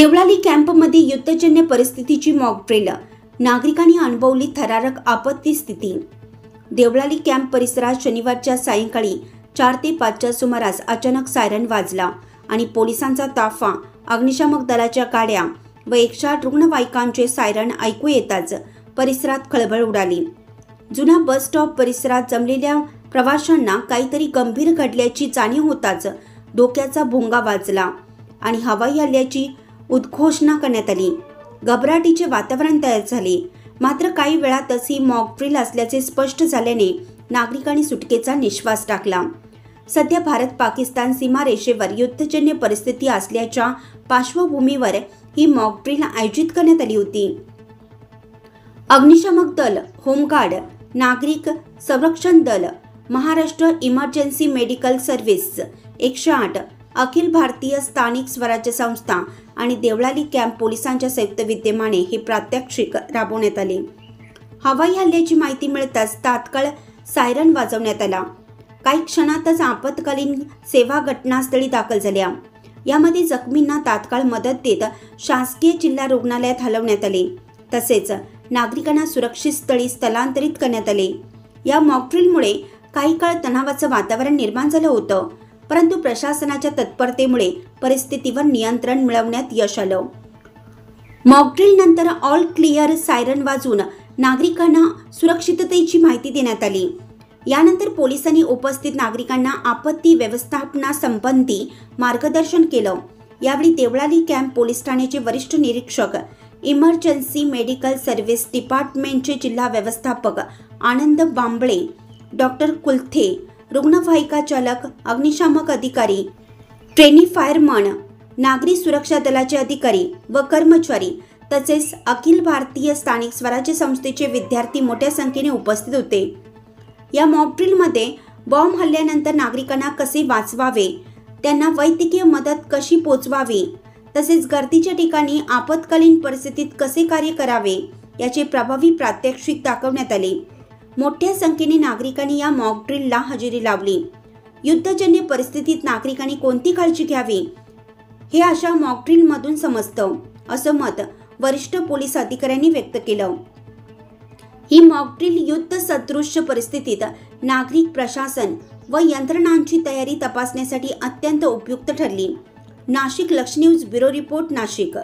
देवळाली कॅम्पमध्ये युद्धजन्य परिस्थितीची mock drill, नागरिकांनी अनुभवली थरारक आपत्ती स्थिती। देवळाली कॅम्प परिसरात शनिवारच्या सायंकाळी 4 ते 5च्या सुमारास अचानक सायरन वाजला आणि पोलिसांचा ताफा, अग्निशामक दलाच्या गाड्या व 108 रुग्णवाहिकांचे सायरन ऐकू येताच परिसरात खळबळ उडाली। जुना बस स्टॉप परिसरात जमलेल्या प्रवाशांना काहीतरी गंभीर घडल्याची जाणीव होताच डोक्याचा भोंगा वाजला आणि हवाई हल्ल्याची उद्घोषणा करण्यात आली। घबराटीचे वातावरण तयार झाले। मात्र काही वेळातच ही मॉक ड्रिल असल्याचे स्पष्ट झाल्याने नागरिकांनी सुटकेचा निश्वास टाकला। सध्या भारत-पाकिस्तान सीमारेषेवर युद्धजन्य परिस्थिती असल्याच्या पार्श्वभूमीवर ही मॉक ड्रिल आयोजित करण्यात आली होती। अग्निशामक दल, होमगार्ड, नागरिक संरक्षण दल, Maharashtra emergency medical service, 108, Akhil Bharatiya स्थानिक स्वराज्य संस्था आणि देवळाली कॅम्प पोलिसांच्या संयुक्त विद्यमाने हे प्रात्यक्षिक राबवण्यात आले। हवाई हल्ल्याची माहिती मिळताच तात्काळ सायरन वाजवण्यात आला। काही क्षणातच आपत्कालीन सेवा घटनास्थळी दाखल झाल्या। यामध्ये जखमींना तात्काळ मदत देत शासकीय जिल्हा रुग्णालयात हलवण्यात आले, तसेच नागरिकांना सुरक्षित स्थळी स्थलांतरित करण्यात आले। या मॉक ड्रिलमुळे काही काळ तणावाचं वातावरण निर्माण झालं होतं, परंतु प्रशासनाच्या तत्परतेमुळे परिस्थितीवर नियंत्रण मिळवण्यात यश आलं। मॉक ड्रिल नंतर ऑल क्लिअर सायरन वाजून नागरिकांना सुरक्षिततेची माहिती देण्यात आली। यानंतर पोलिसांनी उपस्थित नागरिकांना आपत्ती व्यवस्थापनासंबंधी मार्गदर्शन केलं। यावेळी देवळाली कॅम्प पोलीस ठाण्याचे वरिष्ठ निरीक्षक, इमर्जन्सी मेडिकल सर्व्हिस डिपार्टमेंटचे जिल्हा व्यवस्थापक आनंद बांबळे, डॉक्टर कुलथे, रुग्णवाहिका चालक, अग्निशामक अधिकारी, ट्रेनी फायरमन, नागरी सुरक्षा दलाचे अधिकारी व कर्मचारी तसेच अखिल भारतीय स्थानिक स्वराज्य संस्थेचे विद्यार्थी मोठ्या संख्येने उपस्थित होते। या मॉक ड्रिलमध्ये बॉम्ब हल्ल्यानंतर नागरिकांना कसे वाचवावे, त्यांना वैद्यकीय मदत कशी पोहोचवावी, तसेच गर्दीच्या ठिकाणी आपत्कालीन परिस्थितीत कसे कार्य करावे याचे प्रभावी प्रात्यक्षिक दाखवण्यात आले। मोठ्या संख्येने नागरिकांनी या मॉक ड्रिलला हजेरी लावली। युद्धजन्य परिस्थितीत नागरिकांनी कोणती काळजी घ्यावी हे अशा मॉक ड्रिलमधून समजतं, असं मत वरिष्ठ पोलीस अधिकाऱ्यांनी व्यक्त केलं। ही मॉक ड्रिल युद्ध सदृश्य परिस्थितीत नागरिक, प्रशासन व यंत्रणांची तयारी तपासण्यासाठी अत्यंत उपयुक्त ठरली। नाशिक लक्ष न्यूज ब्युरो रिपोर्ट, नाशिक।